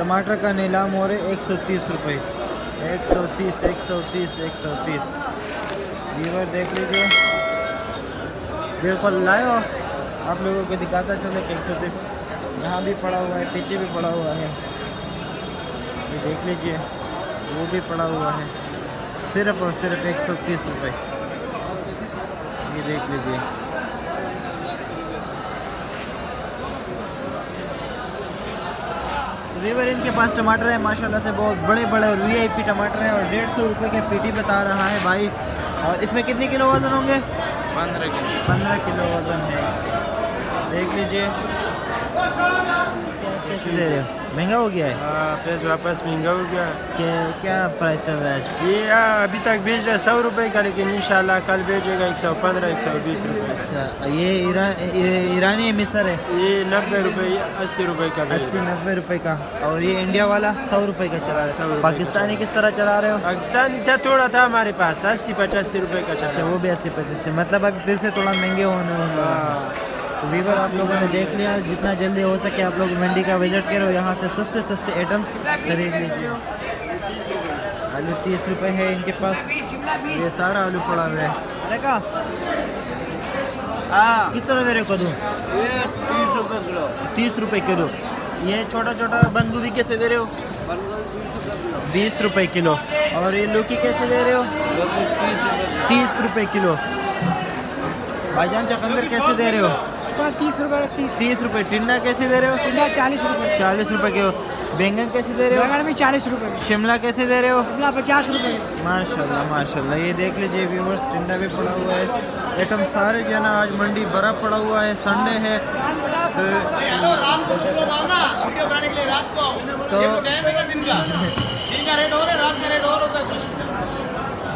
टमाटर का नीलाम हो रहे 130 रुपये, 130, 130, 130। वीवर देख लीजिए, बिल्कुल लाइव आप लोगों को दिखाता चले कि 130 यहाँ भी पड़ा हुआ है, पीछे भी पड़ा हुआ है, ये देख लीजिए, वो भी पड़ा हुआ है, सिर्फ और सिर्फ 130 रुपये। ये देख लीजिए, वीवर इनके पास टमाटर है माशाल्लाह से बहुत बड़े बड़े और VIP टमाटर हैं और 150 रुपये के पेटी बता रहा है भाई। और इसमें कितने किलो वज़न होंगे? 15 किलो वज़न है इसके। देख लीजिए, कैसे दे रहे हो? महंगा हो गया है? पैसे वापस महंगा हो गया है। क्या प्राइस चल रहा है आज? ये अभी तक बेच रहा है 100 रुपये का, लेकिन इंशाल्लाह कल बेचेगा 115, 120 रुपये। अच्छा, ये ईरानी मिसर है, ये 90 रुपये, 80 रुपये का, 80-90 रुपये का। और ये इंडिया वाला 100 रुपये का चला रहा है। पाकिस्तानी किस तरह चला रहे हो? पाकिस्तानी था, थोड़ा था हमारे पास 80-85 रुपये का चला। अच्छा, वो भी 80-85, मतलब अभी फिर से थोड़ा महंगे होने। तो वीवर आप लोगों ने देख लिया, जितना जल्दी हो सके आप लोग मंडी का विजिट करो, यहाँ से सस्ते सस्ते आइटम्स खरीद लीजिए। आलू 30 रुपये है इनके पास, ये सारा आलू पड़ा हुआ है। अरे का किस तरह दे रहे हो कद्दू? 30 रुपये किलो। 30 रुपये किलो। ये छोटा छोटा बंद गोभी कैसे दे रहे हो? 20 रुपये किलो। और ये लौकी कैसे दे रहे हो? 30 रुपये किलो। भाईजान चकंदर कैसे दे रहे हो? 30 रुपये। 30 रुपये। टिंडा कैसे दे रहे हो? टिंडा 40 रुपये। 40 रुपये किलो। बैंगन कैसे दे रहे हो? बैंगन भी 40 रुपये। शिमला कैसे दे रहे हो? शिमला 50 रुपये। माशाल्लाह माशाल्लाह। ये देख लीजिए व्यूवर्स, टिंडा भी पड़ा हुआ है, आइटम सारे जो है ना, आज मंडी बर्फ़ पड़ा हुआ है, संडे है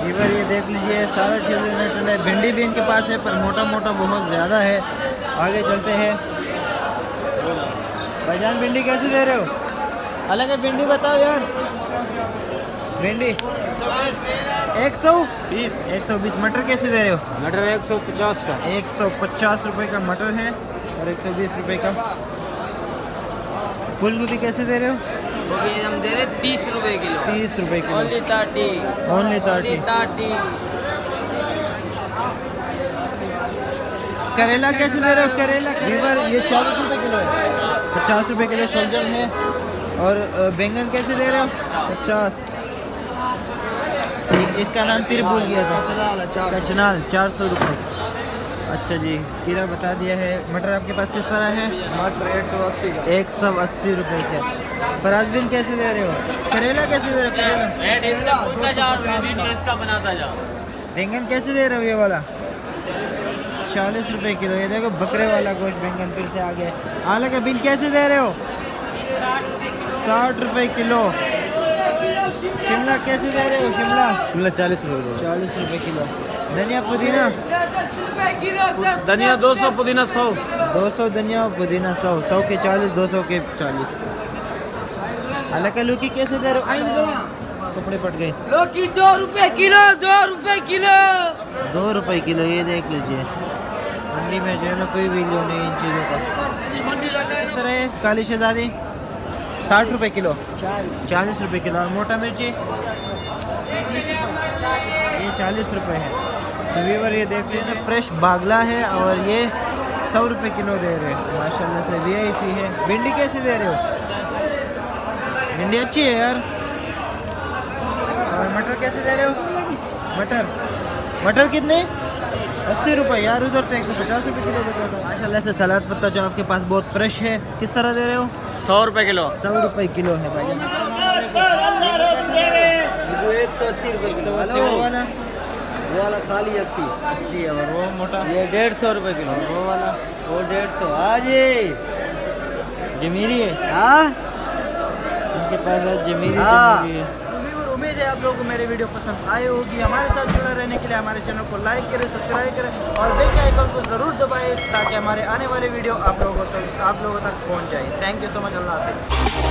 व्यूवर ये देख लीजिए सारा चीज़ें नेचुरल है। भिंडी भी इनके पास है पर मोटा मोटा बहुत ज़्यादा है। आगे चलते हैं। भाईजान भिंडी कैसे दे रहे हो? अलग है भिंडी बताओ यार। भिंडी 120। 120। मटर कैसे दे रहे हो? मटर 150 का। 150 रुपये का मटर है और 120 रुपये का। फूल गोभी कैसे दे रहे हो? वो भी हम दे रहे 30 रुपये किलो। 30 रुपये किलो। ओनली 30। ओनली 30। करेला कैसे दे रहे हो? करेला ये 40 रुपये किलो है। 50 रुपये किलो शोल्डर है। और बैंगन कैसे दे रहे हो? 50। इसका नाम फिर भूल गया था। कचनाल 400 रुपये। अच्छा जी, कीरा बता दिया है। मटर आपके पास किस तरह है? मटर 180 का। 180 रुपये के। फराजबीन कैसे दे रहे हो? करेला कैसे दे रहे हो? करेला बैंगन कैसे दे रहे हो? ये वाला 40 रुपये किलो। ये देखो बकरे वाला गोश्त बैंगन फिर से आ गया। आलू का बिल कैसे दे रहे हो? 60 रुपये किलो। शिमला कैसे दे रहे हो? शिमला 40 रुपये। 40 रुपये किलो। धनिया पुदीना? धनिया 200, पुदीना 100। 200 धनिया और पुदीना 100 के 40, 200 के 40। अलग लौकी कैसे दे रहे हो? कपड़े पट गए। लौकी 2 रुपये किलो। 2 रुपये किलो। 2 रुपये किलो। ये देख लीजिए, मंडी में जो है ना कोई वैल्यू नहीं इन चीज़ों का। इस तरह है काली शहजादी 60 रुपये किलो। 40 रुपये किलो। और मोटा मिर्ची ये 40 रुपये है। तो व्यूअर ये देख लीजिए ना, फ्रेश बागला है और ये 100 रुपये किलो दे रहे हैं। माशाल्लाह से VIP है। भिंडी कैसे दे रहे हो? भिंडी अच्छी है यार। और मटर कैसे दे रहे हो? मटर कितने? 80 रुपये यार। उधर तो 150 रुपये किलो देता था। माशाल्लाह से सलाद पत्ता जो आपके पास बहुत फ्रेश है, किस तरह दे रहे हो? 100 रुपये किलो। 100 रुपये किलो है भाई। 180 रुपये किलो। वो वाला खाली 80 है। और वो मोटा ये 150 रुपये किलो। वो वाला वो 150। आज जमीरी है। हाँ, इनके पास जमीरी है। उम्मीद है आप लोगों को मेरी वीडियो पसंद आई होगी। हमारे साथ जुड़े रहने के लिए हमारे चैनल को लाइक करें, सब्सक्राइब करें और बेल के आइकन को ज़रूर दबाएं ताकि हमारे आने वाले वीडियो आप लोगों तक पहुंच जाए। Thank you so much. अल्लाह हाफिज़।